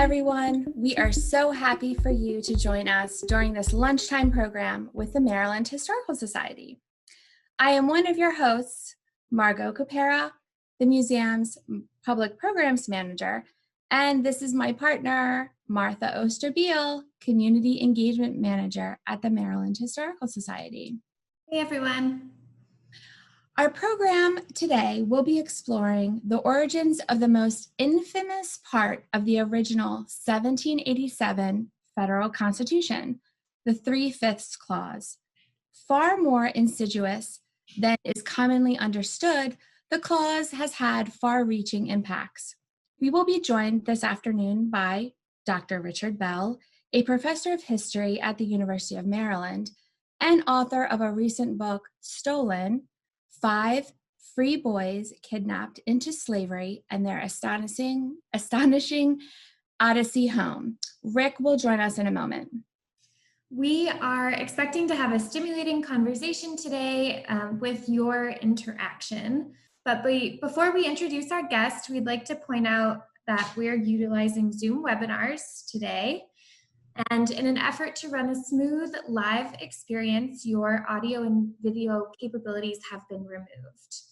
everyone. We are so happy for you to join us during this lunchtime program with the Maryland Historical Society. I am one of your hosts, Margot Capera, the museum's public programs manager, and this is my partner, Martha Osterbiel, community engagement manager at the Maryland Historical Society. Hey everyone. Our program today will be exploring the origins of the most infamous part of the original 1787 Federal Constitution, the 3/5 Clause. Far more insidious than is commonly understood, the clause has had far-reaching impacts. We will be joined this afternoon by Dr. Richard Bell, a professor of history at the University of Maryland and author of a recent book, Stolen: 5 Free Boys Kidnapped into Slavery and Their Astonishing Odyssey Home. Rick will join us in a moment. We are expecting to have a stimulating conversation today with your interaction. But before we introduce our guest, we'd like to point out that we're utilizing Zoom webinars today. And in an effort to run a smooth live experience, your audio and video capabilities have been removed.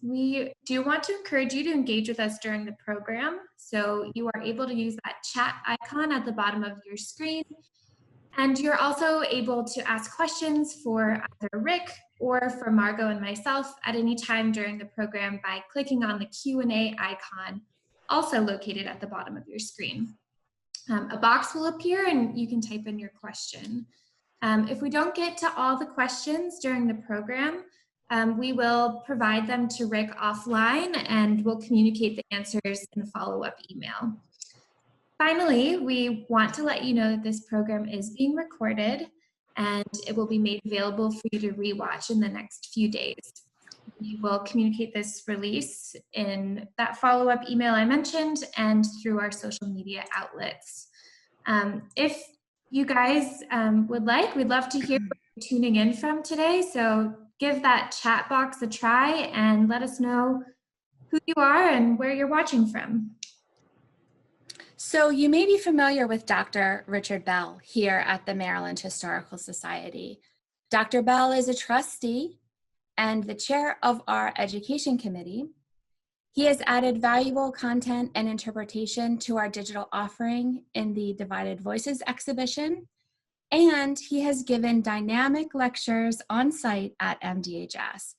We do want to encourage you to engage with us during the program. So you are able to use that chat icon at the bottom of your screen. And you're also able to ask questions for either Rick or for Margot and myself at any time during the program by clicking on the Q&A icon, also located at the bottom of your screen. A box will appear and you can type in your question. If we don't get to all the questions during the program, we will provide them to Rick offline and we'll communicate the answers in a follow-up email. Finally, we want to let you know that this program is being recorded and it will be made available for you to rewatch in the next few days. We will communicate this release in that follow-up email I mentioned and through our social media outlets. If you guys would like, we'd love to hear where you're tuning in from today. So give that chat box a try and let us know who you are and where you're watching from. So you may be familiar with Dr. Richard Bell here at the Maryland Historical Society. Dr. Bell is a trustee and the chair of our education committee. He has added valuable content and interpretation to our digital offering in the Divided Voices exhibition, and he has given dynamic lectures on site at MDHS.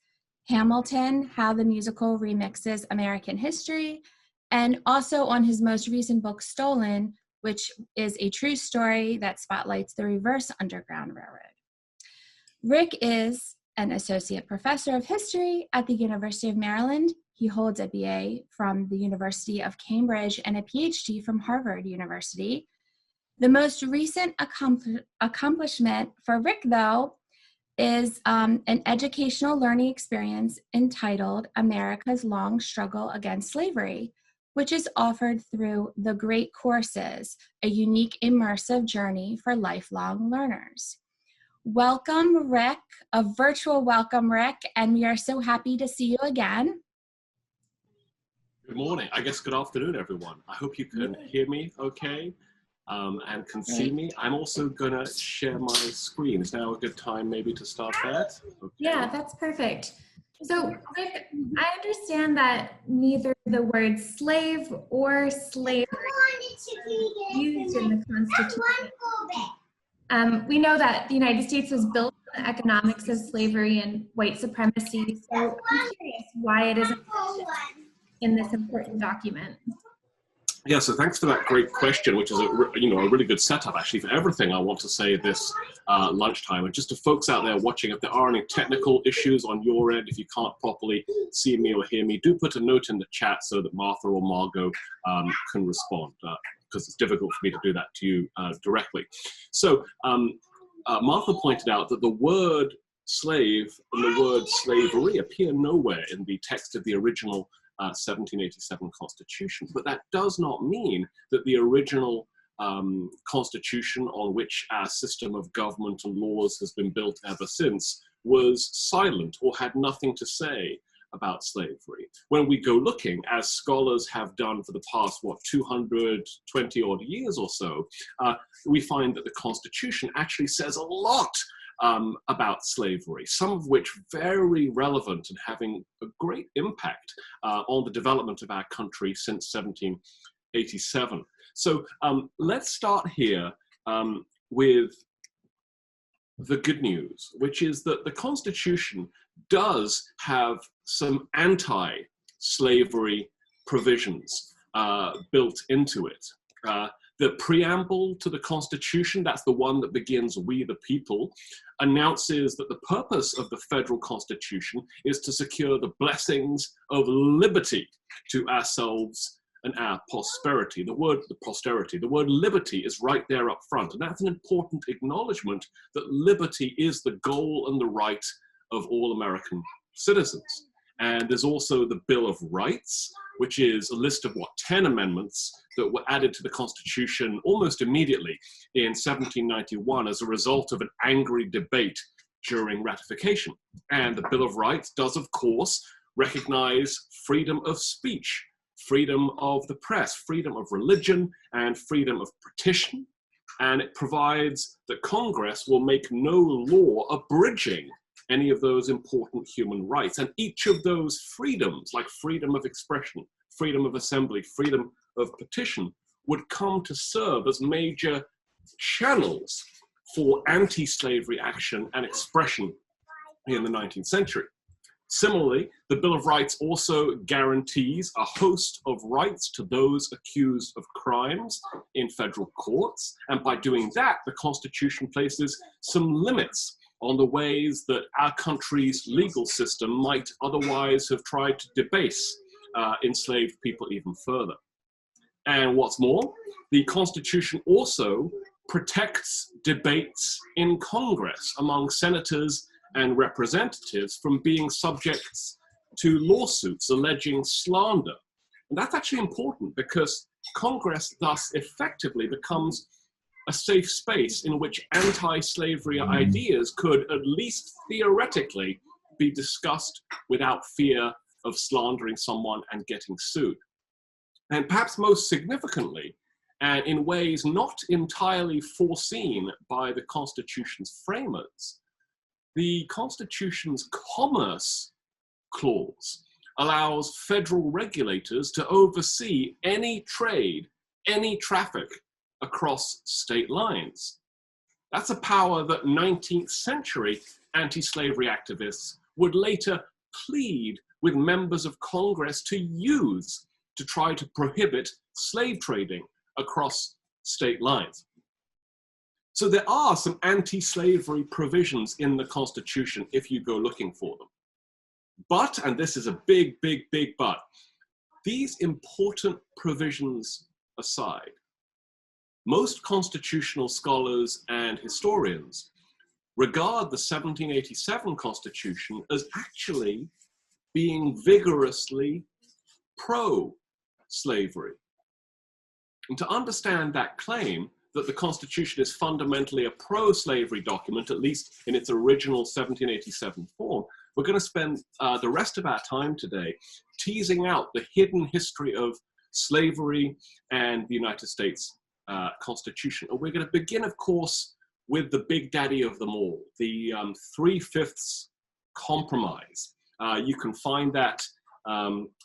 Hamilton: How the Musical Remixes American History, and also on his most recent book, Stolen, which is a true story that spotlights the reverse Underground Railroad. Rick is an associate professor of history at the University of Maryland. He holds a BA from the University of Cambridge and a PhD from Harvard University. The most recent accomplishment for Rick, though, is an educational learning experience entitled America's Long Struggle Against Slavery, which is offered through The Great Courses, a unique immersive journey for lifelong learners. Welcome, Rick, a virtual welcome, Rick, and we are so happy to see you again. Good morning. I guess good afternoon, everyone. I hope you can hear me okay and can see me. I'm also going to share my screen. Is now a good time maybe to start that? Okay. Yeah, that's perfect. So, Rick, I understand that neither the word slave or slavery is used in the Constitution. We know that the United States was built on the economics of slavery and white supremacy, so I'm curious why it isn't in this important document. Yeah, so thanks for that great question, which is a really good setup actually for everything I want to say this lunchtime. And just to folks out there watching, if there are any technical issues on your end, if you can't properly see me or hear me, do put a note in the chat so that Martha or Margot can respond, because it's difficult for me to do that to you directly. So Martha pointed out that the word slave and the word slavery appear nowhere in the text of the original 1787 Constitution, but that does not mean that the original Constitution on which our system of government and laws has been built ever since was silent or had nothing to say about slavery. When we go looking, as scholars have done for the past, 220 odd years or so, we find that the Constitution actually says a lot about slavery, some of which very relevant and having a great impact on the development of our country since 1787. So let's start here with the good news, which is that the Constitution does have some anti-slavery provisions built into it. The preamble to the Constitution, that's the one that begins "We the people," announces that the purpose of the federal Constitution is to secure the blessings of liberty to ourselves and our posterity. The word liberty is right there up front, and that's an important acknowledgement that liberty is the goal and the right of all American citizens. And there's also the Bill of Rights, which is a list of 10 amendments that were added to the Constitution almost immediately in 1791 as a result of an angry debate during ratification. And the Bill of Rights does, of course, recognize freedom of speech, freedom of the press, freedom of religion, and freedom of petition. And it provides that Congress will make no law abridging any of those important human rights. And each of those freedoms, like freedom of expression, freedom of assembly, freedom of petition, would come to serve as major channels for anti-slavery action and expression in the 19th century. Similarly, the Bill of Rights also guarantees a host of rights to those accused of crimes in federal courts. And by doing that, the Constitution places some limits on the ways that our country's legal system might otherwise have tried to debase enslaved people even further. And what's more, the Constitution also protects debates in Congress among senators and representatives from being subjects to lawsuits alleging slander. And that's actually important because Congress thus effectively becomes a safe space in which anti-slavery ideas could, at least theoretically, be discussed without fear of slandering someone and getting sued. And perhaps most significantly, and in ways not entirely foreseen by the Constitution's framers, the Constitution's Commerce Clause allows federal regulators to oversee any trade, any traffic across state lines. That's a power that 19th century anti-slavery activists would later plead with members of Congress to use to try to prohibit slave trading across state lines. So there are some anti-slavery provisions in the Constitution if you go looking for them. But, and this is a big, big, big but, these important provisions aside, most constitutional scholars and historians regard the 1787 Constitution as actually being vigorously pro-slavery. And to understand that claim, that the Constitution is fundamentally a pro-slavery document, at least in its original 1787 form, we're going to spend the rest of our time today teasing out the hidden history of slavery and the United States Constitution. And we're going to begin, of course, with the big daddy of them all, the 3/5 compromise. You can find that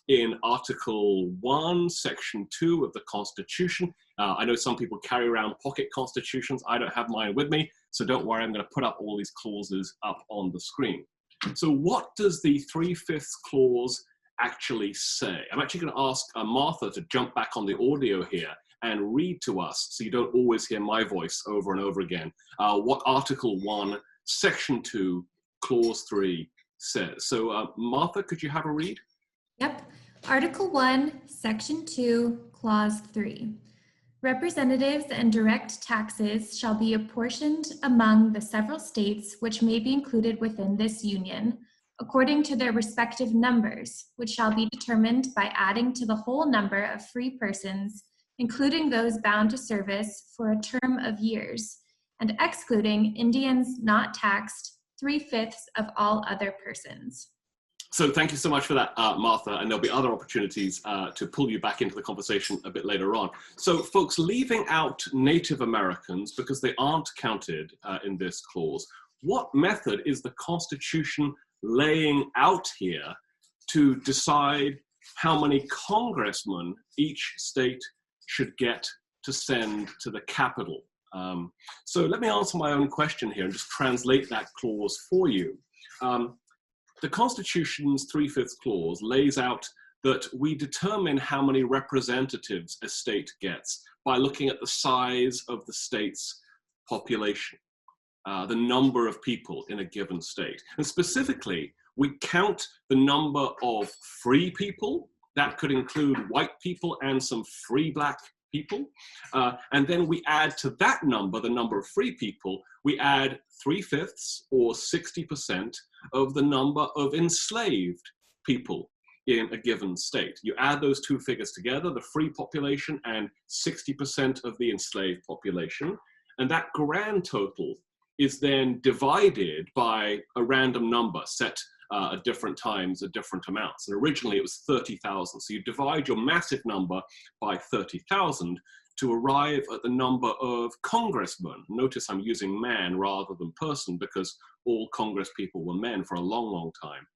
in Article 1, Section 2 of the Constitution. I know some people carry around pocket constitutions. I don't have mine with me, so don't worry, I'm going to put up all these clauses up on the screen. So what does the 3/5 clause actually say? I'm actually going to ask Martha to jump back on the audio here and read to us, so you don't always hear my voice over and over again, what Article 1, Section 2, Clause 3 says. So Martha, could you have a read? Yep. Article 1, Section 2, Clause 3. Representatives and direct taxes shall be apportioned among the several states which may be included within this union, according to their respective numbers, which shall be determined by adding to the whole number of free persons, including those bound to service for a term of years, and excluding Indians not taxed 3/5 of all other persons. So thank you so much for that, Martha, and there'll be other opportunities to pull you back into the conversation a bit later on. So folks, leaving out Native Americans because they aren't counted in this clause, what method is the Constitution laying out here to decide how many congressmen each state should get to send to the capital? So let me answer my own question here and just translate that clause for you. The Constitution's 3/5 clause lays out that we determine how many representatives a state gets by looking at the size of the state's population, the number of people in a given state. And specifically, we count the number of free people. That could include white people and some free black people. And then we add to that number, the number of free people, we add 3/5 or 60% of the number of enslaved people in a given state. You add those two figures together, the free population and 60% of the enslaved population, and that grand total is then divided by a random number set at different times at different amounts. And originally it was 30,000. So you divide your massive number by 30,000 to arrive at the number of congressmen. Notice I'm using man rather than person because all Congress people were men for a long, long time.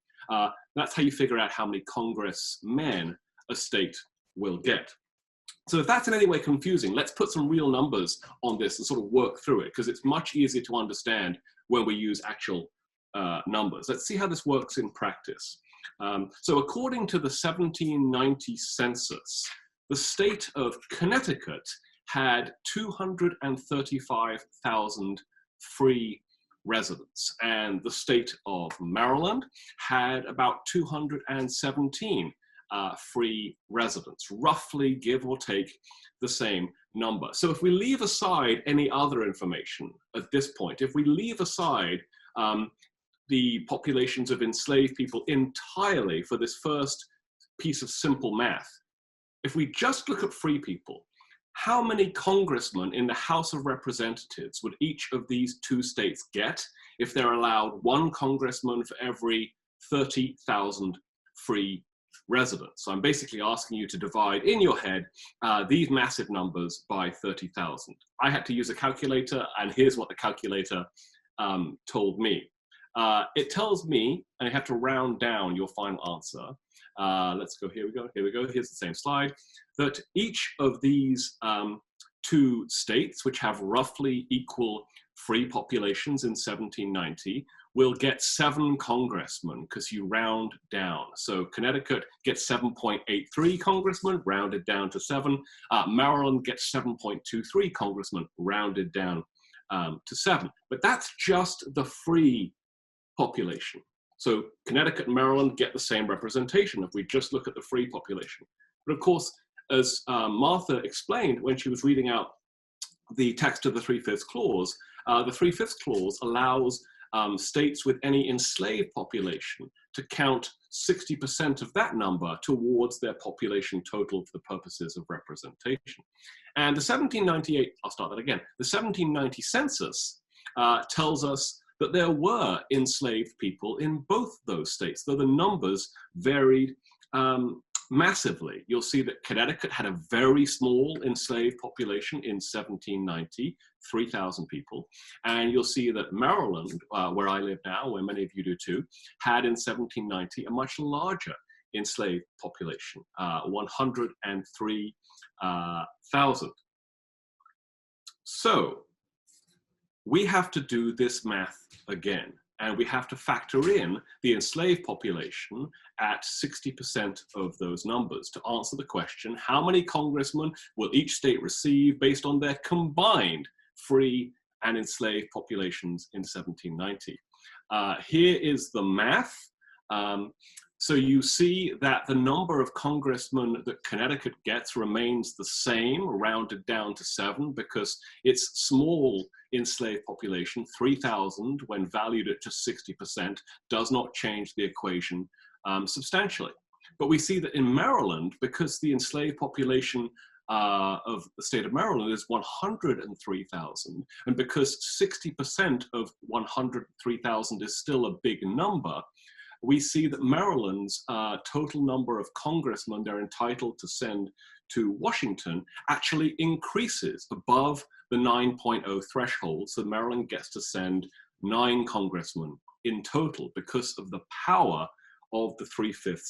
That's how you figure out how many congressmen a state will get. So if that's in any way confusing, let's put some real numbers on this and sort of work through it because it's much easier to understand when we use actual numbers. Let's see how this works in practice. So according to the 1790 census, the state of Connecticut had 235,000 free residents, and the state of Maryland had about 217 free residents, roughly give or take the same number. So if we leave aside any other information at this point, if we leave aside the populations of enslaved people entirely for this first piece of simple math, if we just look at free people, how many congressmen in the House of Representatives would each of these two states get if they're allowed one congressman for every 30,000 free residents? So I'm basically asking you to divide in your head these massive numbers by 30,000. I had to use a calculator, and here's what the calculator told me. It tells me, and I have to round down your final answer. Let's go, here we go, here's the same slide, that each of these two states, which have roughly equal free populations in 1790, will get 7 congressmen, because you round down. So Connecticut gets 7.83 congressmen, rounded down to 7. Maryland gets 7.23 congressmen, rounded down to 7. But that's just the free population. So Connecticut and Maryland get the same representation if we just look at the free population. But of course, as Martha explained when she was reading out the text of the 3/5 clause, the 3/5 clause allows states with any enslaved population to count 60% of that number towards their population total for the purposes of representation. And the 1798, I'll start that again, the 1790 census tells us that there were enslaved people in both those states, though the numbers varied massively. You'll see that Connecticut had a very small enslaved population in 1790, 3,000 people. And you'll see that Maryland, where I live now, where many of you do too, had in 1790 a much larger enslaved population, 103,000. So we have to do this math again, and we have to factor in the enslaved population at 60% of those numbers to answer the question, how many congressmen will each state receive based on their combined free and enslaved populations in 1790? Here is the math. So you see that the number of congressmen that Connecticut gets remains the same, rounded down to 7, because its small enslaved population, 3,000, when valued at just 60%, does not change the equation substantially. But we see that in Maryland, because the enslaved population of the state of Maryland is 103,000, and because 60% of 103,000 is still a big number, we see that Maryland's total number of congressmen they're entitled to send to Washington actually increases above the 9.0 threshold. So Maryland gets to send 9 congressmen in total because of the power of the 3/5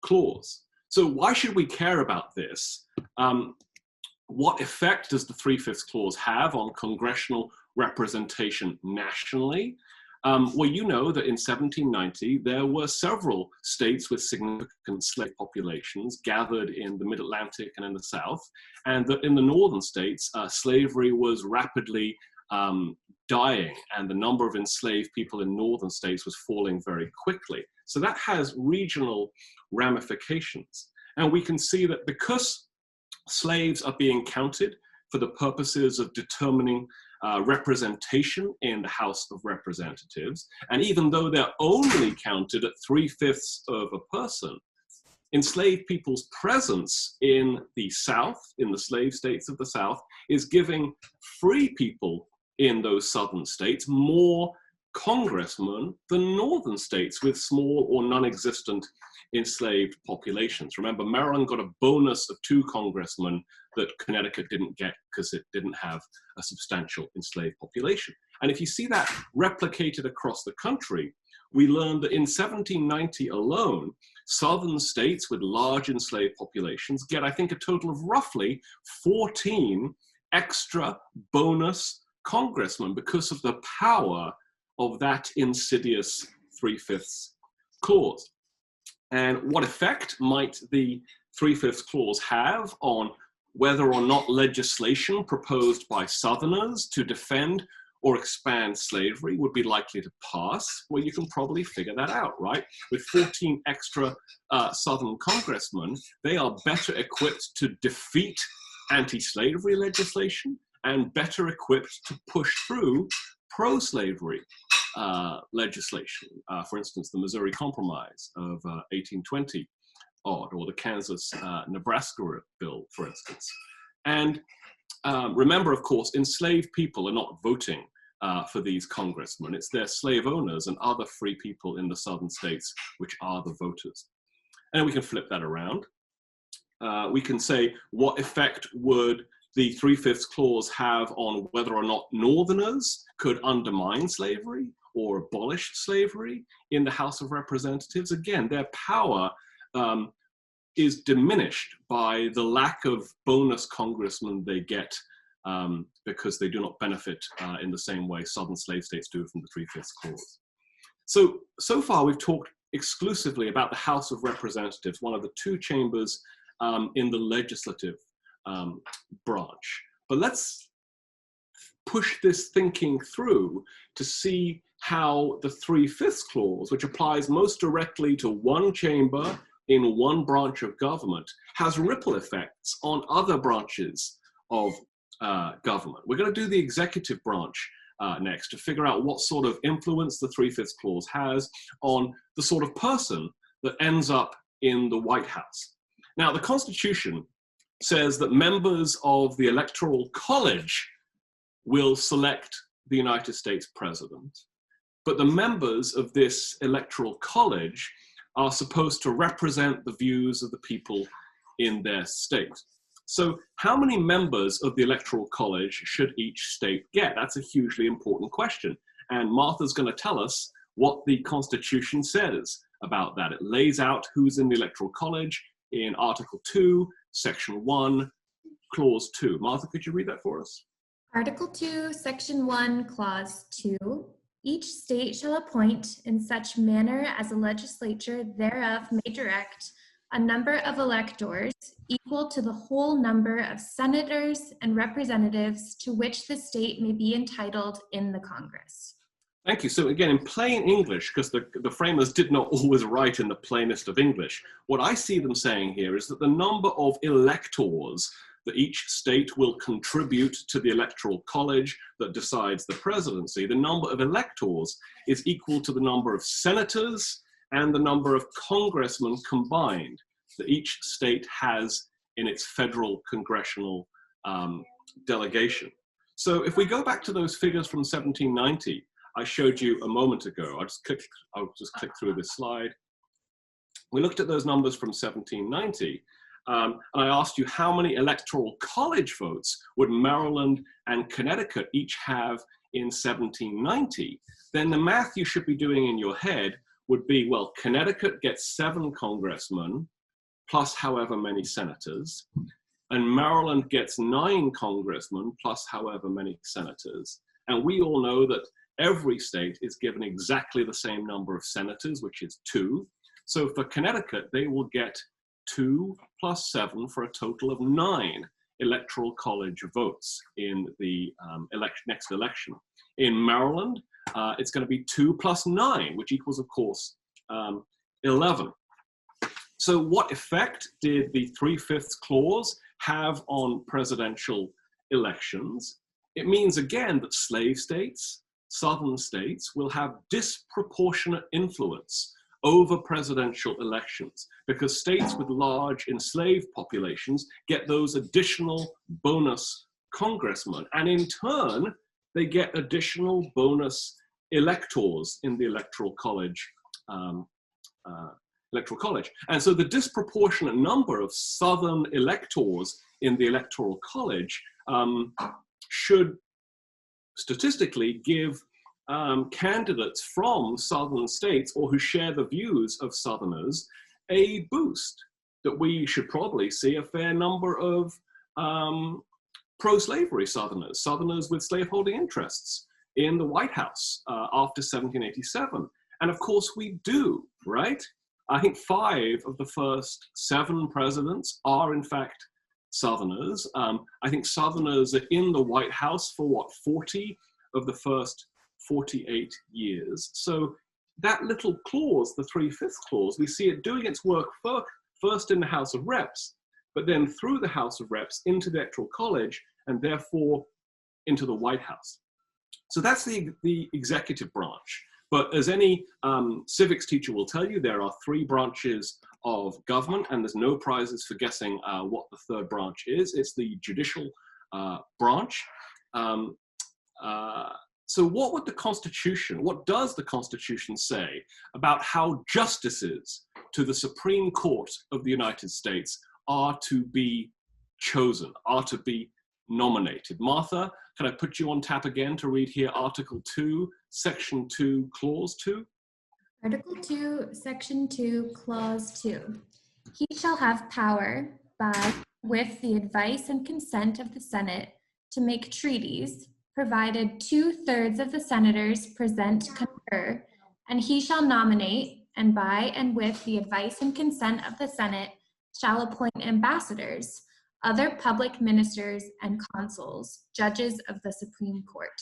clause. So why should we care about this? What effect does the 3/5 clause have on congressional representation nationally? Well, you know that in 1790, there were several states with significant slave populations gathered in the mid-Atlantic and in the South, and that in the northern states, slavery was rapidly dying, and the number of enslaved people in northern states was falling very quickly. So that has regional ramifications. And we can see that because slaves are being counted for the purposes of determining representation in the House of Representatives, and even though they're only counted at 3/5 of a person, enslaved people's presence in the South, in the slave states of the South, is giving free people in those southern states more congressmen than northern states with small or non-existent enslaved populations. Remember, Maryland got a bonus of 2 congressmen that Connecticut didn't get because it didn't have a substantial enslaved population. And if you see that replicated across the country, we learned that in 1790 alone, southern states with large enslaved populations get, I think, a total of roughly 14 extra bonus congressmen because of the power of that insidious 3/5 clause. And what effect might the 3/5 clause have on whether or not legislation proposed by Southerners to defend or expand slavery would be likely to pass? Well, you can probably figure that out, right? With 14 extra Southern congressmen, they are better equipped to defeat anti-slavery legislation and better equipped to push through pro-slavery legislation. For instance, the Missouri Compromise of 1820 odd, or the Kansas-Nebraska bill, for instance. And remember, of course, enslaved people are not voting for these congressmen. It's their slave owners and other free people in the southern states which are the voters. And we can flip that around. We can say, what effect would the 3/5 clause have on whether or not Northerners could undermine slavery or abolish slavery in the House of Representatives? Again, their power is diminished by the lack of bonus congressmen they get because they do not benefit in the same way Southern slave states do from the 3/5 clause. So far we've talked exclusively about the House of Representatives, one of the 2 chambers in the legislative branch. But let's push this thinking through to see how the 3/5 clause, which applies most directly to one chamber in one branch of government, has ripple effects on other branches of government. We're going to do the executive branch next to figure out what sort of influence the 3/5 clause has on the sort of person that ends up in the White House. Now, the Constitution says that members of the Electoral College will select the United States president, but the members of this Electoral College are supposed to represent the views of the people in their state. So how many members of the Electoral College should each state get? That's a hugely important question. And Martha's going to tell us what the Constitution says about that. It lays out who's in the Electoral College in Article 2, Section 1, Clause 2. Martha, could you read that for us? Article 2, Section 1, Clause 2. Each state shall appoint in such manner as the legislature thereof may direct a number of electors equal to the whole number of senators and representatives to which the state may be entitled in the Congress. Thank you. So again, in plain English, because the framers did not always write in the plainest of English, what I see them saying here is that the number of electors that each state will contribute to the Electoral College that decides the presidency, the number of electors is equal to the number of senators and the number of congressmen combined that each state has in its federal congressional delegation. So if we go back to those figures from 1790, I showed you a moment ago. I'll just click through this slide. We looked at those numbers from 1790, and I asked you how many electoral college votes would Maryland and Connecticut each have in 1790. Then the math you should be doing in your head would be, well, Connecticut gets 7 congressmen plus however many senators, and Maryland gets 9 congressmen plus however many senators. And we all know that every state is given exactly the same number of senators, which is 2. So for Connecticut, they will get 2 plus 7 for a total of 9 electoral college votes in the next election. In Maryland, it's going to be 2 plus 9, which equals, of course, 11. So what effect did the 3/5 clause have on presidential elections? It means, again, that slave states, southern states, will have disproportionate influence over presidential elections because states with large enslaved populations get those additional bonus congressmen. And in turn, they get additional bonus electors in the electoral college. And so the disproportionate number of southern electors in the electoral college should statistically give candidates from southern states or who share the views of southerners a boost. That we should probably see a fair number of pro-slavery southerners with slaveholding interests in the White House after 1787. And of course we do, right? I think 5 of the first 7 presidents are in fact southerners. I think southerners are in the White House for what, 40 of the first 48 years. So that little clause, the 3/5 clause, we see it doing its work first in the House of Reps, but then through the House of Reps into the Electoral College, and therefore into the White House. So that's the executive branch. But as any civics teacher will tell you, there are 3 branches of government, and there's no prizes for guessing what the 3rd branch is. It's the judicial branch. So what does the Constitution say about how justices to the Supreme Court of the United States are to be chosen, are to be nominated? Martha, can I put you on tap again to read here Article 2, Section 2, Clause 2? Article 2, Section 2, Clause 2. He shall have power by, with the advice and consent of the Senate, to make treaties, provided 2/3 of the senators present concur, and he shall nominate, and by and with the advice and consent of the Senate, shall appoint ambassadors, other public ministers and consuls, judges of the Supreme Court.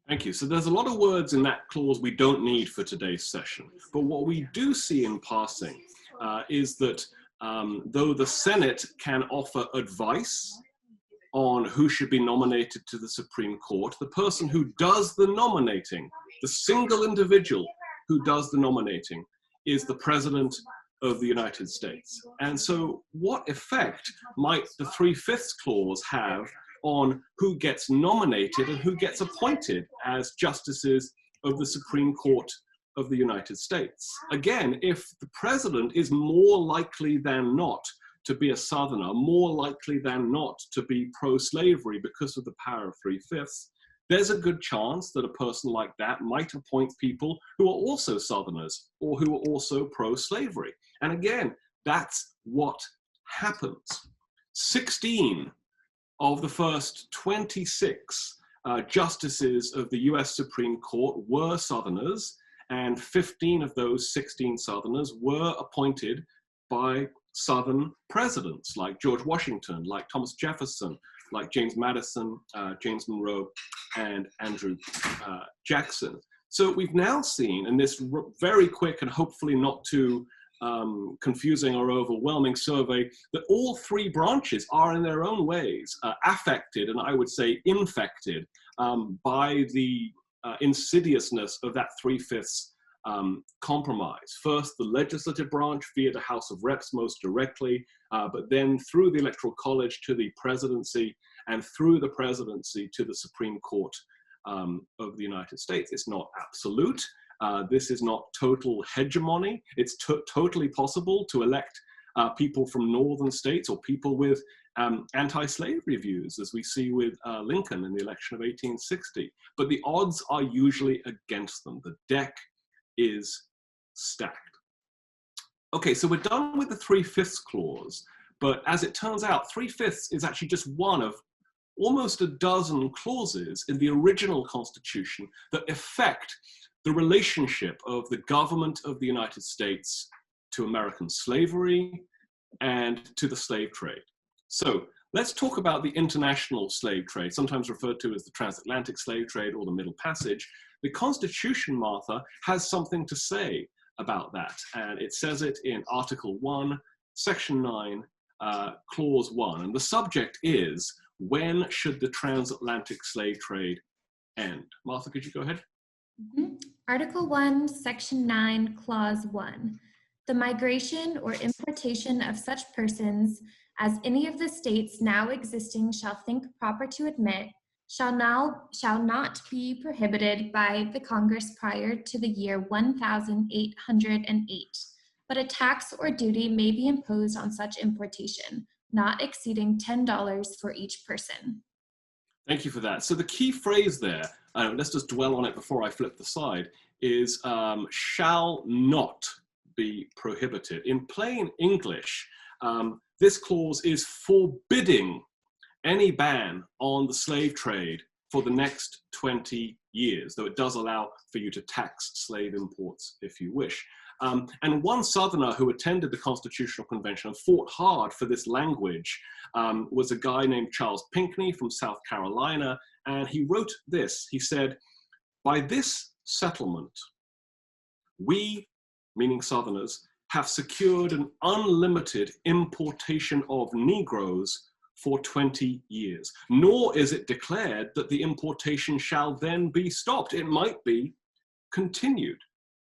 Thank you. So there's a lot of words in that clause we don't need for today's session. But what we do see in passing is that though the Senate can offer advice on who should be nominated to the Supreme Court, the person who does the nominating, the single individual who does the nominating, is the President of the United States. And so what effect might the 3/5 clause have on who gets nominated and who gets appointed as justices of the Supreme Court of the United States? Again, if the president is more likely than not to be a Southerner, more likely than not to be pro-slavery because of the power of 3/5, there's a good chance that a person like that might appoint people who are also Southerners or who are also pro-slavery. And again, that's what happens. 16 of the first 26 justices of the US Supreme Court were Southerners, and 15 of those 16 Southerners were appointed by Southern presidents like George Washington, like Thomas Jefferson, like James Madison, James Monroe, and Andrew Jackson. So we've now seen in this very quick and hopefully not too confusing or overwhelming survey that all 3 branches are in their own ways affected, and I would say infected, by the insidiousness of that 3/5 compromise. First, the legislative branch via the House of Reps most directly, but then through the Electoral College to the presidency, and through the presidency to the Supreme Court over the United States. It's not absolute. This is not total hegemony. It's totally possible to elect people from northern states or people with anti-slavery views, as we see with Lincoln in the election of 1860. But the odds are usually against them. The deck is stacked. Okay, so we're done with the 3/5 clause, but as it turns out, 3/5 is actually just one of almost a dozen clauses in the original Constitution that affect the relationship of the government of the United States to American slavery and to the slave trade. So let's talk about the international slave trade, sometimes referred to as the transatlantic slave trade or the Middle Passage. The Constitution, Martha, has something to say about that, and it says it in Article 1, Section 9, Clause 1, and the subject is, when should the transatlantic slave trade end? Martha, could you go ahead? Article 1, Section 9, Clause 1. The migration or importation of such persons as any of the states now existing shall think proper to admit shall not be prohibited by the Congress prior to the year 1808, but a tax or duty may be imposed on such importation, not exceeding $10 for each person. Thank you for that. So the key phrase there, let's just dwell on it before I flip the slide, is shall not be prohibited. In plain English, this clause is forbidding any ban on the slave trade for the next 20 years, though it does allow for you to tax slave imports if you wish. And one Southerner who attended the Constitutional Convention and fought hard for this language was a guy named Charles Pinckney from South Carolina, and he wrote this. He said, "By this settlement, we," meaning Southerners, "have secured an unlimited importation of Negroes for 20 years. Nor is it declared that the importation shall then be stopped. It might be continued."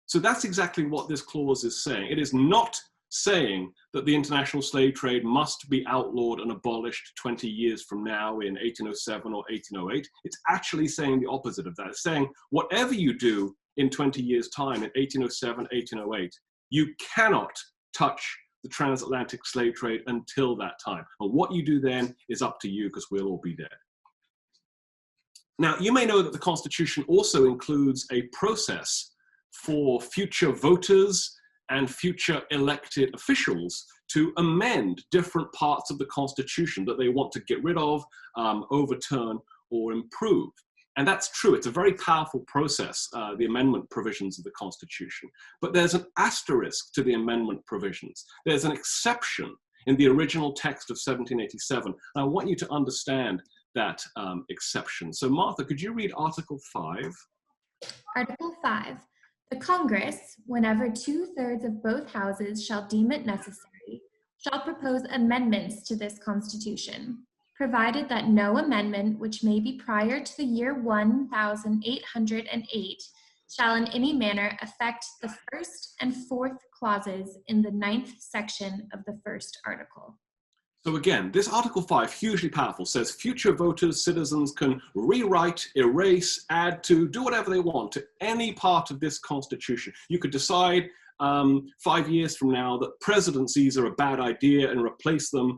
So that's exactly what this clause is saying. It is not saying that the international slave trade must be outlawed and abolished 20 years from now in 1807 or 1808. It's actually saying the opposite of that. It's saying whatever you do in 20 years' time in 1807, 1808, you cannot touch the transatlantic slave trade until that time. And what you do then is up to you, because we'll all be dead. Now, you may know that the Constitution also includes a process for future voters and future elected officials to amend different parts of the Constitution that they want to get rid of, overturn, or improve. And that's true. It's a very powerful process, the amendment provisions of the Constitution. But there's an asterisk to the amendment provisions. There's an exception in the original text of 1787. And I want you to understand that exception. So Martha, could you read Article 5? Article 5. The Congress, whenever 2/3 of both houses shall deem it necessary, shall propose amendments to this Constitution, provided that no amendment which may be prior to the year 1808 shall in any manner affect the first and fourth clauses in the 9th section of the first article. So again, this Article 5, hugely powerful, says future voters, citizens can rewrite, erase, add to, do whatever they want to any part of this Constitution. You could decide 5 years from now that presidencies are a bad idea and replace them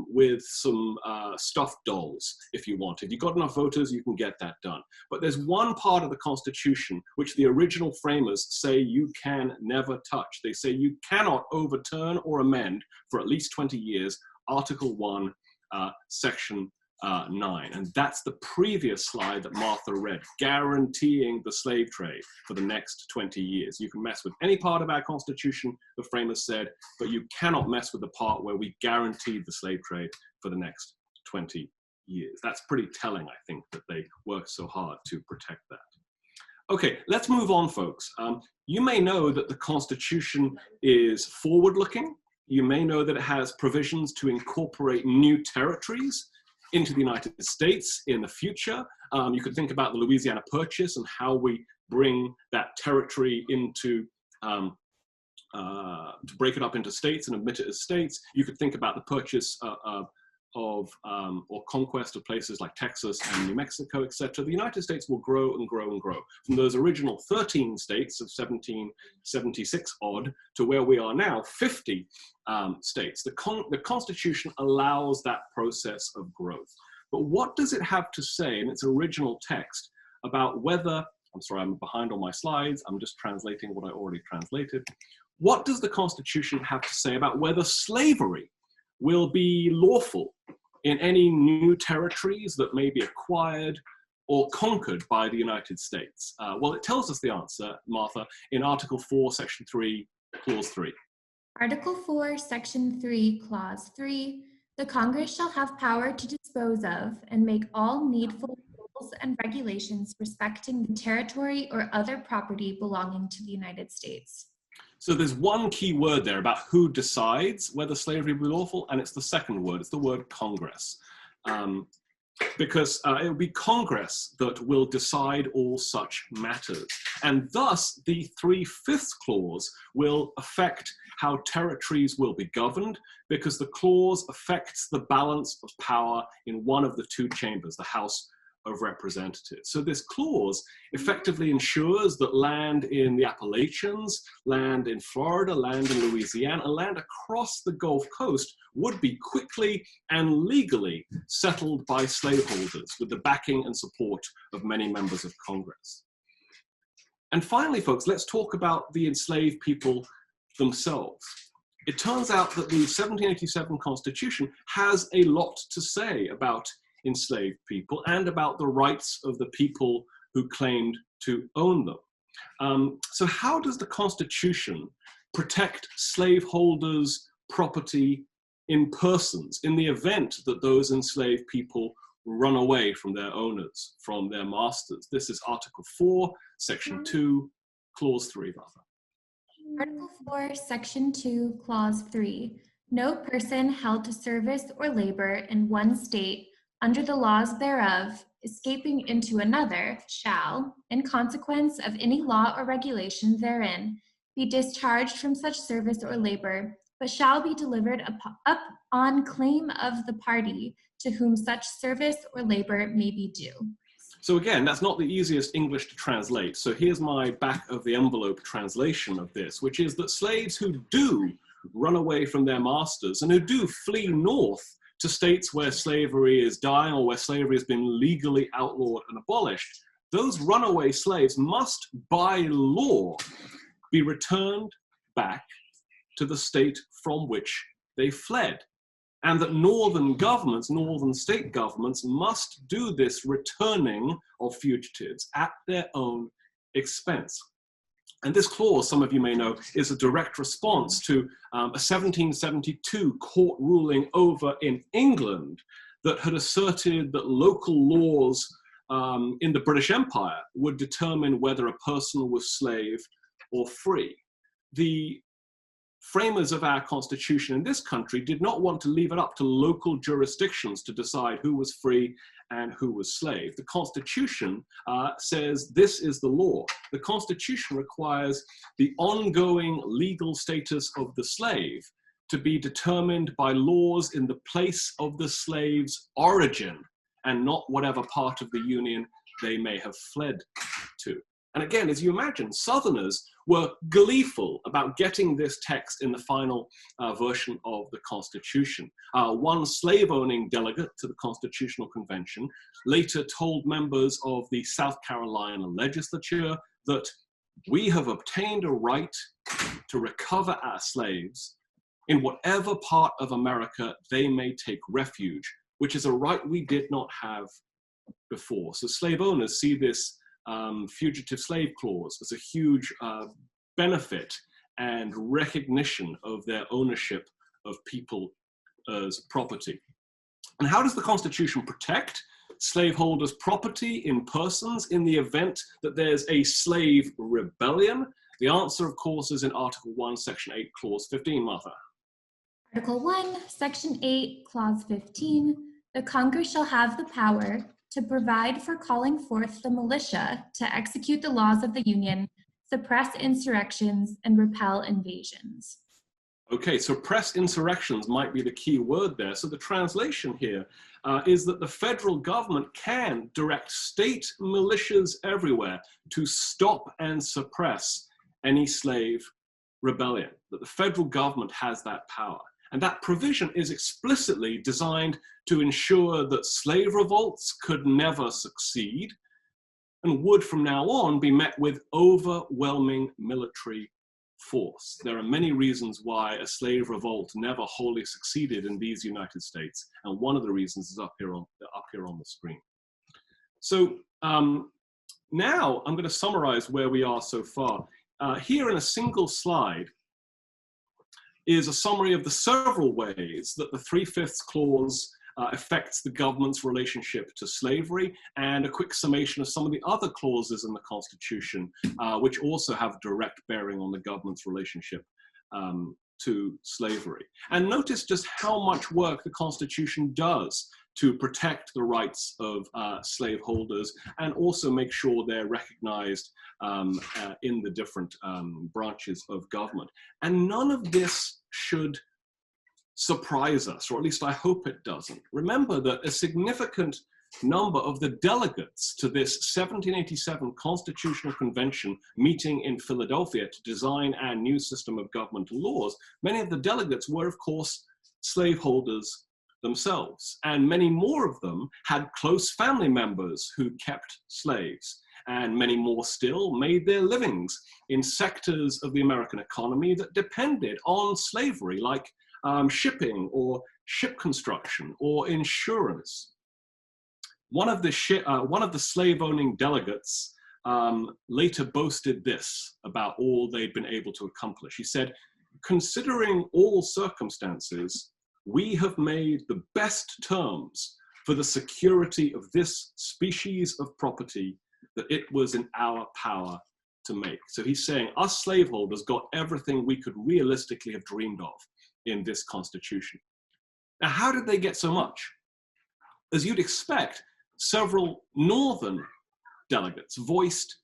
with some stuffed dolls if you want. If you've got enough voters, you can get that done. But there's one part of the Constitution which the original framers say you can never touch. They say you cannot overturn or amend for at least 20 years Article 1, Section 9. And that's the previous slide that Martha read, guaranteeing the slave trade for the next 20 years. You can mess with any part of our Constitution, the framers said, but you cannot mess with the part where we guaranteed the slave trade for the next 20 years. That's pretty telling, I think, that they worked so hard to protect that. Okay, let's move on, folks. You may know that the Constitution is forward-looking. You may know that it has provisions to incorporate new territories into the United States in the future. You could think about the Louisiana Purchase and how we bring that territory into, to break it up into states and admit it as states. You could think about the purchase of or conquest of places like Texas and New Mexico, etc., the United States will grow and grow and grow. From those original 13 states of 1776 odd to where we are now, 50 states. The Constitution allows that process of growth. But what does it have to say in its original text about whether, I'm sorry, I'm behind on my slides, I'm just translating what I already translated. What does the Constitution have to say about whether slavery will be lawful in any new territories that may be acquired or conquered by the United States? Well, it tells us the answer, Martha, in Article 4, Section 3, Clause 3. Article 4, Section 3, Clause 3, the Congress shall have power to dispose of and make all needful rules and regulations respecting the territory or other property belonging to the United States. So there's one key word there about who decides whether slavery will be lawful, and it's the second word, it's the word Congress. Because it will be Congress that will decide all such matters. And thus, the 3/5 clause will affect how territories will be governed, because the clause affects the balance of power in one of the two chambers, the House of Representatives. So this clause effectively ensures that land in the Appalachians, land in Florida, land in Louisiana, and land across the Gulf Coast would be quickly and legally settled by slaveholders with the backing and support of many members of Congress. And finally, folks, let's talk about the enslaved people themselves. It turns out that the 1787 Constitution has a lot to say about enslaved people and about the rights of the people who claimed to own them. So how does the Constitution protect slaveholders' property in persons in the event that those enslaved people run away from their owners, from their masters? This is Article 4, Section 2, Clause 3, rather. Article 4, Section 2, Clause 3, no person held to service or labor in one state under the laws thereof, escaping into another, shall, in consequence of any law or regulation therein, be discharged from such service or labor, but shall be delivered up on claim of the party to whom such service or labor may be due. So again, that's not the easiest English to translate. So here's my back of the envelope translation of this, which is that slaves who do run away from their masters and who do flee north to states where slavery is dying or where slavery has been legally outlawed and abolished, those runaway slaves must, by law, be returned back to the state from which they fled. And that northern governments, northern state governments, must do this returning of fugitives at their own expense. And this clause, some of you may know, is a direct response to a 1772 court ruling over in England that had asserted that local laws in the British Empire would determine whether a person was slave or free. The framers of our Constitution in this country did not want to leave it up to local jurisdictions to decide who was free and who was slave. The Constitution says this is the law. The Constitution requires the ongoing legal status of the slave to be determined by laws in the place of the slave's origin and not whatever part of the Union they may have fled to. And again, as you imagine, Southerners were gleeful about getting this text in the final version of the Constitution. One slave-owning delegate to the Constitutional Convention later told members of the South Carolina legislature that we have obtained a right to recover our slaves in whatever part of America they may take refuge, which is a right we did not have before. So slave owners see this fugitive slave clause as a huge benefit and recognition of their ownership of people as property. And how does the Constitution protect slaveholders' property in persons in the event that there's a slave rebellion? The answer, of course, is in Article 1, Section 8, Clause 15, Martha. Article 1, Section 8, Clause 15, the Congress shall have the power to provide for calling forth the militia to execute the laws of the Union, suppress insurrections, and repel invasions. Okay, so press insurrections might be the key word there. So the translation here is that the federal government can direct state militias everywhere to stop and suppress any slave rebellion, that the federal government has that power. And that provision is explicitly designed to ensure that slave revolts could never succeed and would from now on be met with overwhelming military force. There are many reasons why a slave revolt never wholly succeeded in these United States, and one of the reasons is up here on the screen. So now I'm going to summarize where we are so far. Here in a single slide is a summary of the several ways that the 3/5 clause affects the government's relationship to slavery, and a quick summation of some of the other clauses in the Constitution, which also have direct bearing on the government's relationship to slavery. And notice just how much work the Constitution does to protect the rights of slaveholders and also make sure they're recognized in the different branches of government. And none of this should surprise us, or at least I hope it doesn't. Remember that a significant number of the delegates to this 1787 Constitutional Convention meeting in Philadelphia to design our new system of government and laws, many of the delegates were, of course, slaveholders themselves. And many more of them had close family members who kept slaves. And many more still made their livings in sectors of the American economy that depended on slavery, like shipping or ship construction or insurance. One of the slave-owning delegates later boasted this about all they'd been able to accomplish. He said, "Considering all circumstances, we have made the best terms for the security of this species of property that it was in our power to make." So he's saying us slaveholders got everything we could realistically have dreamed of in this Constitution. Now, how did they get so much? As you'd expect, several Northern delegates voiced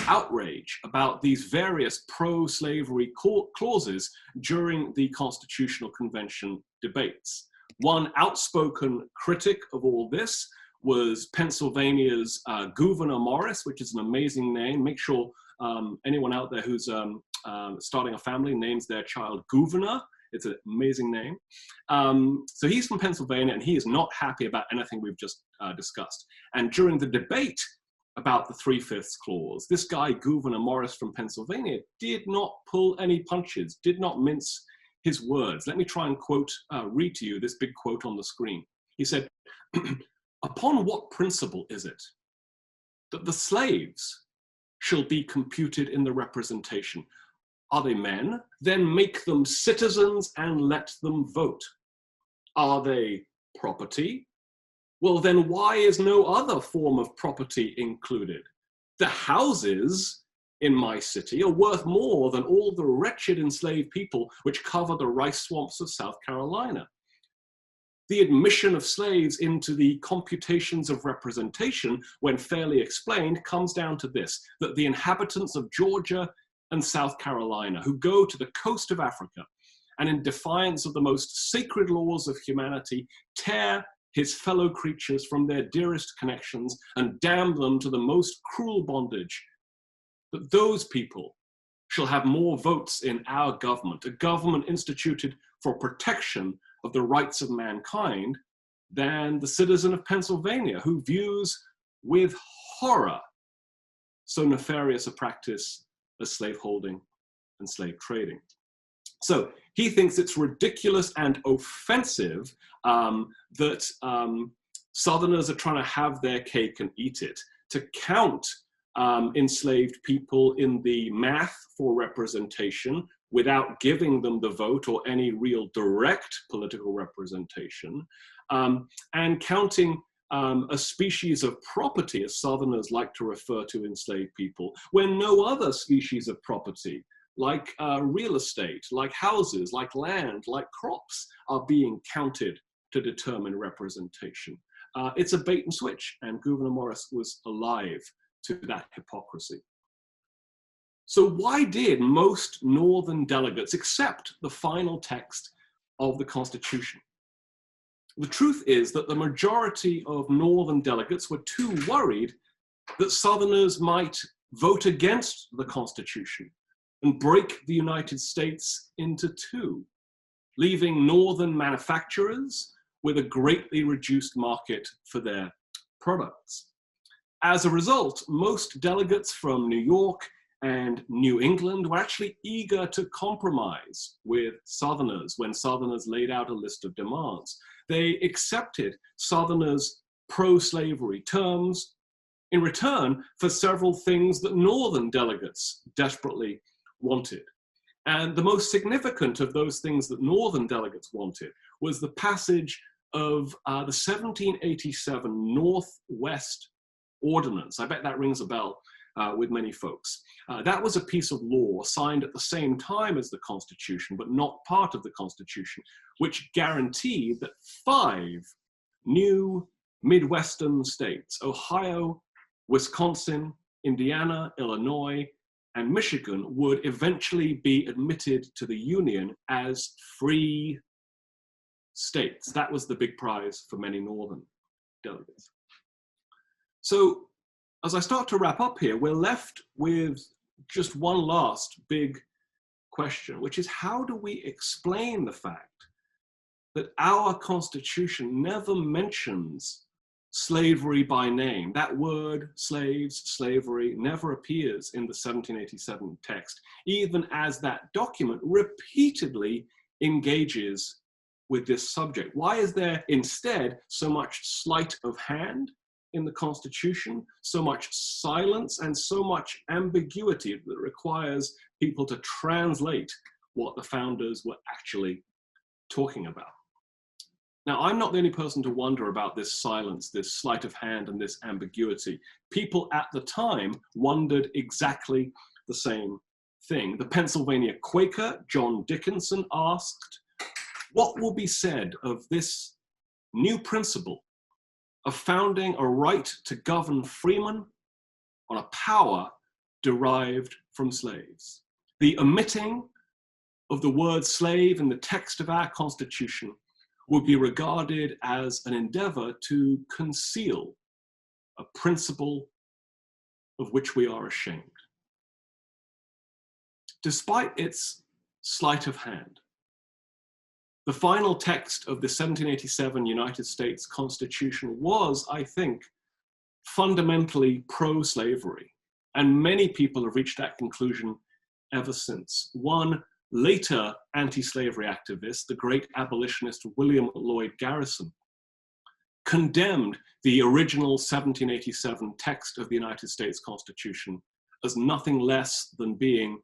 outrage about these various pro-slavery clauses during the Constitutional Convention debates. One outspoken critic of all this was Pennsylvania's Gouverneur Morris, which is an amazing name. Make sure anyone out there who's starting a family names their child Gouverneur. It's an amazing name. So he's from Pennsylvania, and he is not happy about anything we've just discussed. And during the debate about the 3/5 clause, this guy, Gouverneur Morris from Pennsylvania, did not pull any punches, did not mince his words. Let me try and read to you this big quote on the screen. He said, "Upon what principle is it that the slaves shall be computed in the representation? Are they men? Then make them citizens and let them vote. Are they property? Well, then why is no other form of property included? The houses in my city are worth more than all the wretched enslaved people which cover the rice swamps of South Carolina. The admission of slaves into the computations of representation, when fairly explained, comes down to this, that the inhabitants of Georgia and South Carolina, who go to the coast of Africa and in defiance of the most sacred laws of humanity, tear his fellow creatures from their dearest connections and damn them to the most cruel bondage, that those people shall have more votes in our government, a government instituted for protection of the rights of mankind, than the citizen of Pennsylvania, who views with horror so nefarious a practice as slaveholding and slave trading." So he thinks it's ridiculous and offensive that Southerners are trying to have their cake and eat it, to count enslaved people in the math for representation without giving them the vote or any real direct political representation, and counting a species of property, as Southerners like to refer to enslaved people, when no other species of property, like real estate, like houses, like land, like crops, are being counted to determine representation. It's a bait and switch, and Gouverneur Morris was alive to that hypocrisy. So why did most Northern delegates accept the final text of the Constitution? The truth is that the majority of Northern delegates were too worried that Southerners might vote against the Constitution and break the United States into two, leaving Northern manufacturers with a greatly reduced market for their products. As a result, most delegates from New York and New England were actually eager to compromise with Southerners when Southerners laid out a list of demands. They accepted Southerners' pro-slavery terms in return for several things that Northern delegates desperately wanted. And the most significant of those things that Northern delegates wanted was the passage of the 1787 Northwest Ordinance. I bet that rings a bell with many folks. That was a piece of law signed at the same time as the Constitution, but not part of the Constitution, which guaranteed that 5 new Midwestern states, Ohio, Wisconsin, Indiana, Illinois, and Michigan, would eventually be admitted to the Union as free states. That was the big prize for many Northern delegates. So as I start to wrap up here, we're left with just one last big question, which is how do we explain the fact that our Constitution never mentions slavery by name? That word, slaves, slavery, never appears in the 1787 text, even as that document repeatedly engages with this subject. Why is there instead so much sleight of hand in the Constitution, so much silence and so much ambiguity that requires people to translate what the founders were actually talking about? Now, I'm not the only person to wonder about this silence, this sleight of hand, and this ambiguity. People at the time wondered exactly the same thing. The Pennsylvania Quaker, John Dickinson, asked, what will be said of this new principle of founding a right to govern freemen on a power derived from slaves? The omitting of the word slave in the text of our Constitution would be regarded as an endeavor to conceal a principle of which we are ashamed. Despite its sleight of hand, the final text of the 1787 United States Constitution was, I think, fundamentally pro-slavery, and many people have reached that conclusion ever since. One later anti-slavery activist, the great abolitionist William Lloyd Garrison, condemned the original 1787 text of the United States Constitution as nothing less than being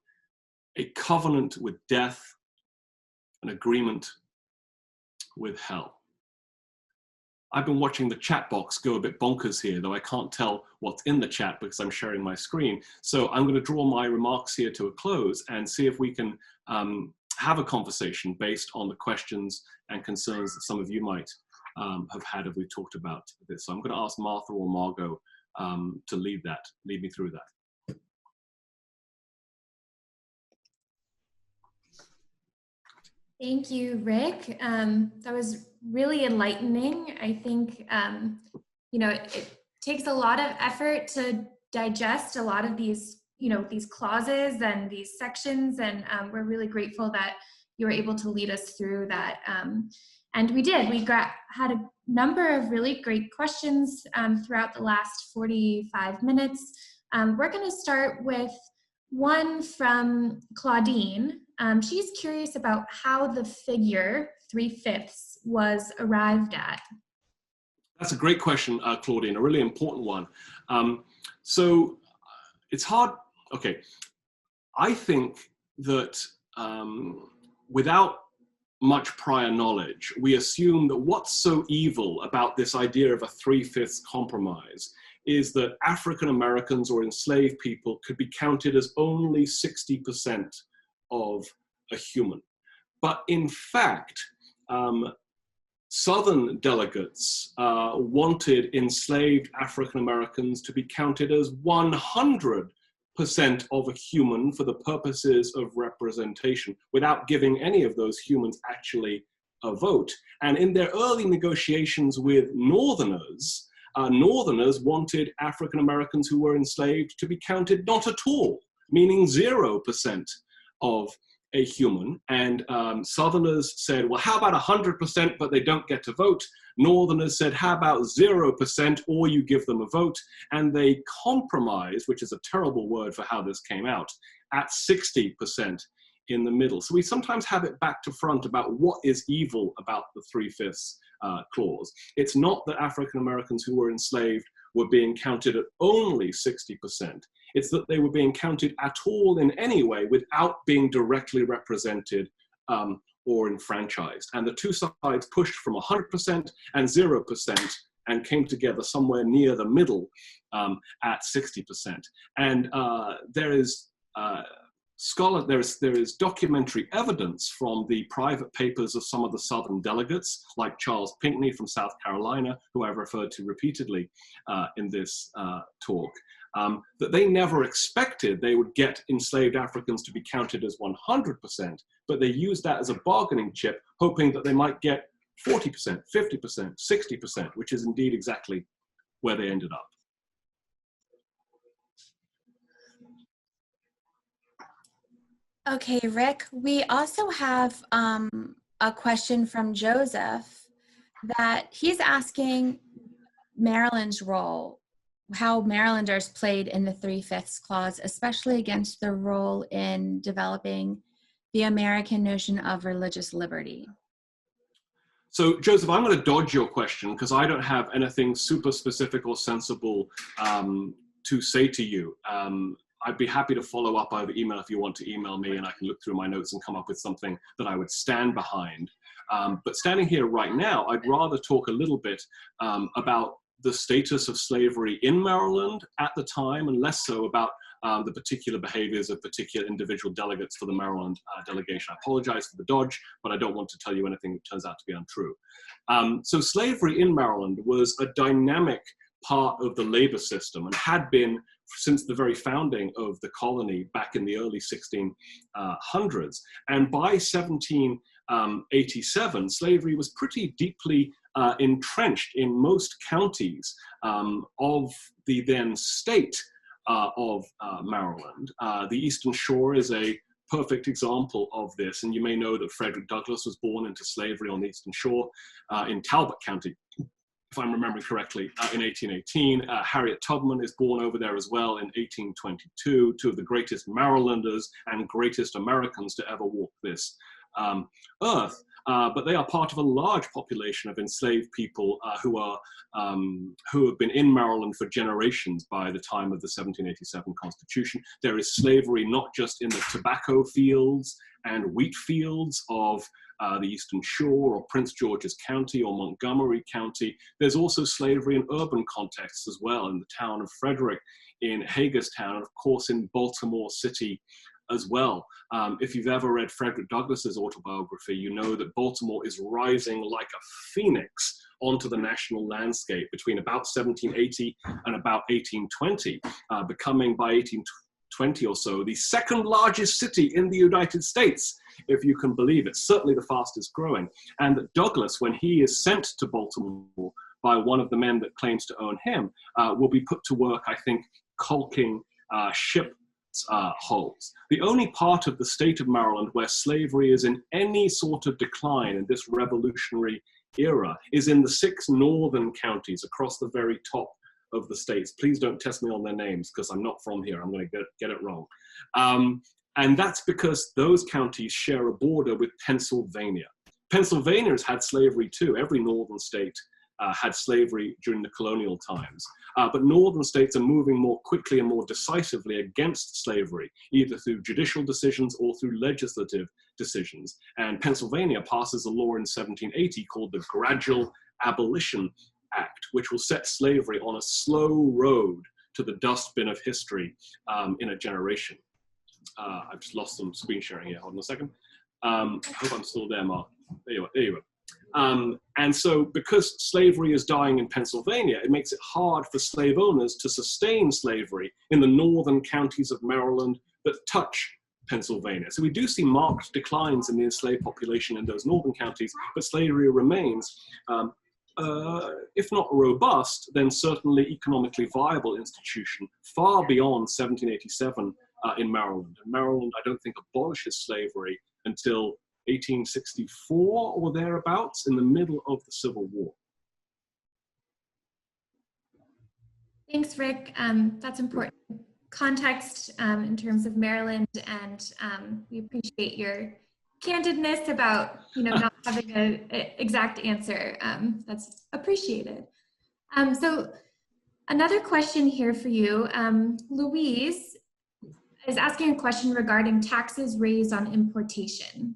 a covenant with death, an agreement with hell. I've been watching the chat box go a bit bonkers here, though I can't tell what's in the chat because I'm sharing my screen. So I'm going to draw my remarks here to a close and see if we can have a conversation based on the questions and concerns that some of you might have had if we talked about this. So I'm going to ask Martha or Margot to lead me through that. Thank you, Rick. That was really enlightening. I think, it takes a lot of effort to digest a lot of these, these clauses and these sections, and we're really grateful that you were able to lead us through that. And we did. We had a number of really great questions throughout the last 45 minutes. We're going to start with one from Claudine. She's curious about how the figure 3/5 was arrived at. That's a great question, Claudine, a really important one. So it's hard. Okay, I think that without much prior knowledge, we assume that what's so evil about this idea of a 3/5 compromise is that African Americans or enslaved people could be counted as only 60% of a human. But in fact, Southern delegates wanted enslaved African Americans to be counted as 100% of a human for the purposes of representation without giving any of those humans actually a vote. And in their early negotiations with Northerners, Northerners wanted African Americans who were enslaved to be counted not at all, meaning 0% of a human. And Southerners said, well, how about 100%, but they don't get to vote? Northerners said, how about 0%, or you give them a vote? And they compromised, which is a terrible word for how this came out, at 60% in the middle. So we sometimes have it back to front about what is evil about the 3/5 clause. It's not that African Americans who were enslaved were being counted at only 60%. It's that they were being counted at all in any way without being directly represented or enfranchised. And the two sides pushed from 100% and 0% and came together somewhere near the middle at 60%. And there is documentary evidence from the private papers of some of the Southern delegates, like Charles Pinckney from South Carolina, who I've referred to repeatedly in this talk, that they never expected they would get enslaved Africans to be counted as 100%, but they used that as a bargaining chip, hoping that they might get 40%, 50%, 60%, which is indeed exactly where they ended up. Okay, Rick, we also have a question from Joseph that he's asking Maryland's role, how Marylanders played in the 3/5 clause, especially against their role in developing the American notion of religious liberty. So Joseph, I'm going to dodge your question because I don't have anything super specific or sensible to say to you. I'd be happy to follow up over email if you want to email me, and I can look through my notes and come up with something that I would stand behind. But standing here right now, I'd rather talk a little bit about the status of slavery in Maryland at the time, and less so about the particular behaviors of particular individual delegates for the Maryland delegation. I apologize for the dodge, but I don't want to tell you anything that turns out to be untrue. So slavery in Maryland was a dynamic part of the labor system and had been since the very founding of the colony back in the early 1600s. And by 1787, slavery was pretty deeply entrenched in most counties of the then state of Maryland. The Eastern Shore is a perfect example of this, and you may know that Frederick Douglass was born into slavery on the Eastern Shore in Talbot County, if I'm remembering correctly, in 1818. Harriet Tubman is born over there as well in 1822, two of the greatest Marylanders and greatest Americans to ever walk this earth. But they are part of a large population of enslaved people who have been in Maryland for generations by the time of the 1787 Constitution. There is slavery not just in the tobacco fields and wheat fields of the Eastern Shore or Prince George's County or Montgomery County. There's also slavery in urban contexts as well, in the town of Frederick, in Hagerstown, and of course in Baltimore City as well. If you've ever read Frederick Douglass's autobiography, you know that Baltimore is rising like a phoenix onto the national landscape between about 1780 and about 1820, becoming by 1820 or so the second largest city in the United States, if you can believe it, certainly the fastest growing. And that Douglass, when he is sent to Baltimore by one of the men that claims to own him, will be put to work, I think, caulking ship hulls. The only part of the state of Maryland where slavery is in any sort of decline in this revolutionary era is in the 6 northern counties across the very top of the states. Please don't test me on their names because I'm not from here. I'm going to get it wrong. And that's because those counties share a border with Pennsylvania. Pennsylvania has had slavery too. Every northern state had slavery during the colonial times. But northern states are moving more quickly and more decisively against slavery, either through judicial decisions or through legislative decisions. And Pennsylvania passes a law in 1780 called the Gradual Abolition Act, which will set slavery on a slow road to the dustbin of history in a generation. I've just lost some screen sharing here. Hold on a second. I hope I'm still there, Mark. There you are. And so because slavery is dying in Pennsylvania, it makes it hard for slave owners to sustain slavery in the northern counties of Maryland that touch Pennsylvania. So we do see marked declines in the enslaved population in those northern counties, but slavery remains, if not robust, then certainly economically viable institution far beyond 1787 in Maryland. And Maryland, I don't think, abolishes slavery until 1864 or thereabouts, in the middle of the Civil War. Thanks, Rick. That's important context in terms of Maryland, and we appreciate your candidness about not having an exact answer. That's appreciated. So another question here for you. Louise is asking a question regarding taxes raised on importation.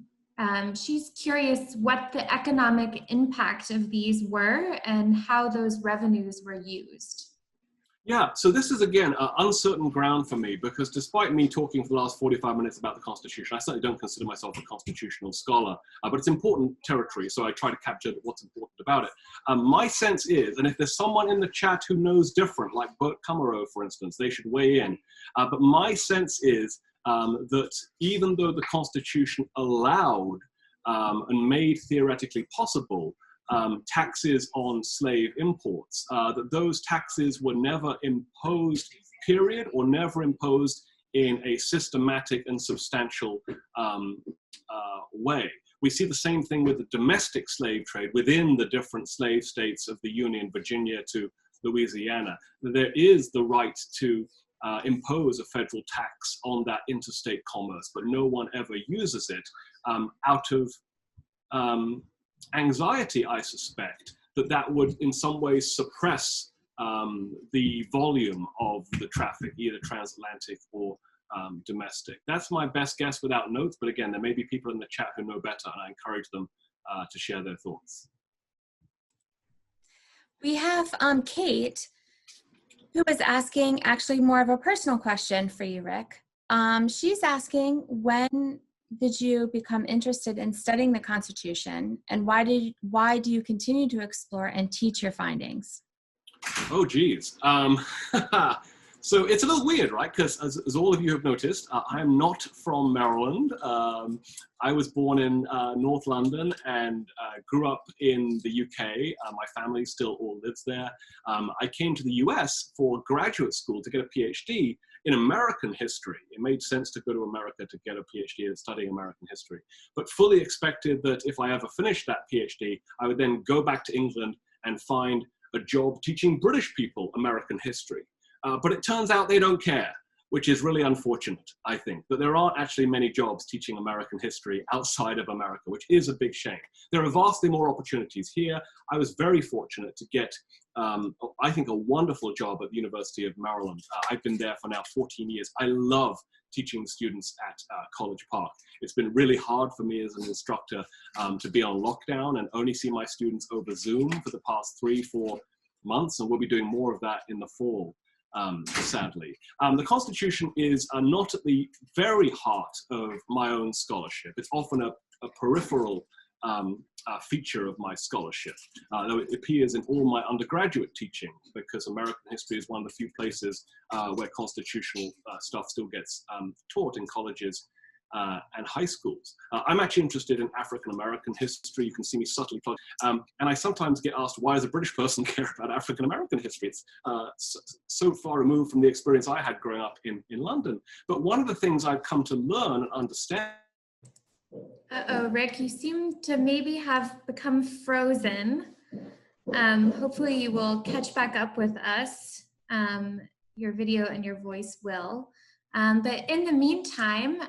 She's curious what the economic impact of these were and how those revenues were used. Yeah, so this is, again, uncertain ground for me, because despite me talking for the last 45 minutes about the Constitution, I certainly don't consider myself a constitutional scholar, but it's important territory, so I try to capture what's important about it. My sense is, and if there's someone in the chat who knows different, like Bert Kummerow, for instance, they should weigh in, but my sense is that even though the Constitution allowed and made theoretically possible taxes on slave imports, that those taxes were never imposed, period, or never imposed in a systematic and substantial way. We see the same thing with the domestic slave trade within the different slave states of the Union, Virginia to Louisiana. There is the right to impose a federal tax on that interstate commerce, but no one ever uses it out of anxiety, I suspect, that would in some ways suppress the volume of the traffic, either transatlantic or domestic. That's my best guess without notes, but again, there may be people in the chat who know better, and I encourage them to share their thoughts. We have Kate, who is asking actually more of a personal question for you, Rick. She's asking, when did you become interested in studying the Constitution, and why do you continue to explore and teach your findings? Oh, geez. So it's a little weird, right? Because as all of you have noticed, I am not from Maryland. I was born in North London and grew up in the UK. My family still all lives there. I came to the US for graduate school to get a PhD in American history. It made sense to go to America to get a PhD in studying American history, but fully expected that if I ever finished that PhD, I would then go back to England and find a job teaching British people American history. But it turns out they don't care, which is really unfortunate, I think. But there aren't actually many jobs teaching American history outside of America, which is a big shame. There are vastly more opportunities here. I was very fortunate to get, I think, a wonderful job at the University of Maryland. I've been there for now 14 years. I love teaching students at College Park. It's been really hard for me as an instructor to be on lockdown and only see my students over Zoom for the past 3-4 months, and we'll be doing more of that in the fall. Sadly. The Constitution is not at the very heart of my own scholarship. It's often a peripheral feature of my scholarship, though it appears in all my undergraduate teaching, because American history is one of the few places where constitutional stuff still gets taught in colleges and high schools. I'm actually interested in African-American history. You can see me subtly plug. And I sometimes get asked, why does a British person care about African-American history? It's so far removed from the experience I had growing up in London. But one of the things I've come to learn and understand. Uh-oh, Rick, you seem to maybe have become frozen. Hopefully you will catch back up with us. Your video and your voice will. But in the meantime,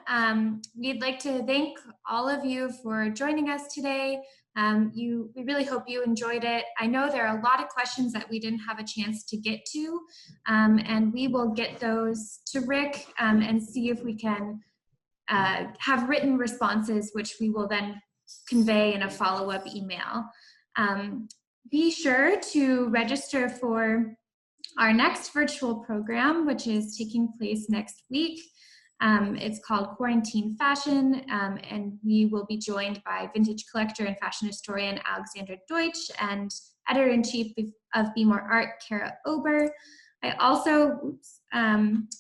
we'd like to thank all of you for joining us today. We really hope you enjoyed it. I know there are a lot of questions that we didn't have a chance to get to, and we will get those to Rick and see if we can have written responses, which we will then convey in a follow-up email. Be sure to register for our next virtual program, which is taking place next week. It's called Quarantine Fashion, and we will be joined by vintage collector and fashion historian Alexandra Deutsch and editor-in-chief of Be More Art, Kara Ober. I also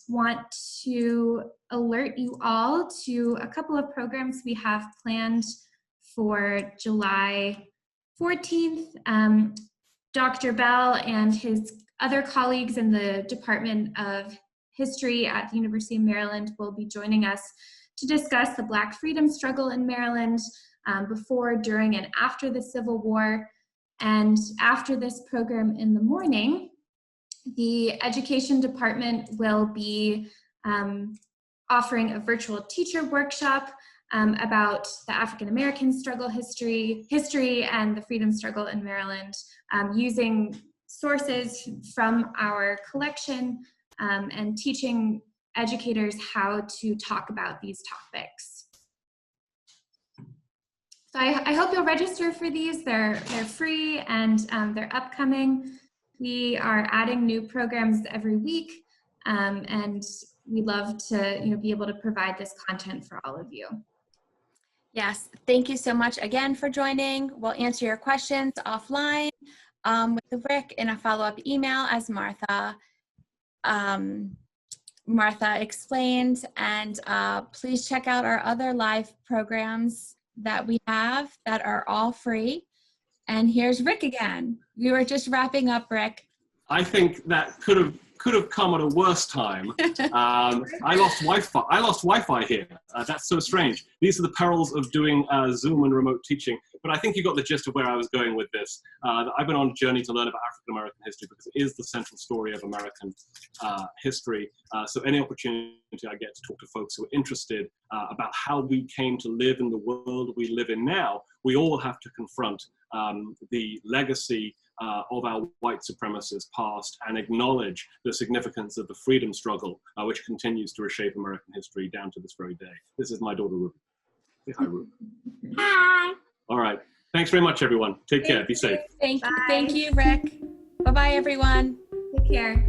want to alert you all to a couple of programs we have planned for July 14th. Dr. Bell and his other colleagues in the Department of History at the University of Maryland will be joining us to discuss the Black freedom struggle in Maryland before, during, and after the Civil War. And after this program in the morning, the Education Department will be offering a virtual teacher workshop about the African American struggle history and the freedom struggle in Maryland, using sources from our collection and teaching educators how to talk about these topics. So I hope you'll register for these. They're free and they're upcoming. We are adding new programs every week, and we'd love to be able to provide this content for all of you. Yes, thank you so much again for joining. We'll answer your questions offline with Rick in a follow-up email, as Martha explained. And please check out our other live programs that we have that are all free. And here's Rick again. We were just wrapping up, Rick. I think that could have come at a worse time. I lost Wi-Fi here. That's so strange. These are the perils of doing Zoom and remote teaching. But I think you got the gist of where I was going with this. I've been on a journey to learn about African American history because it is the central story of American history. So any opportunity I get to talk to folks who are interested about how we came to live in the world we live in now, we all have to confront the legacy of our white supremacist past and acknowledge the significance of the freedom struggle, which continues to reshape American history down to this very day. This is my daughter, Ruby. Say hi, Ruby. Hi. All right. Thanks very much, everyone. Take care. Be safe. Thank you, Rick. Bye-bye, everyone. Take care.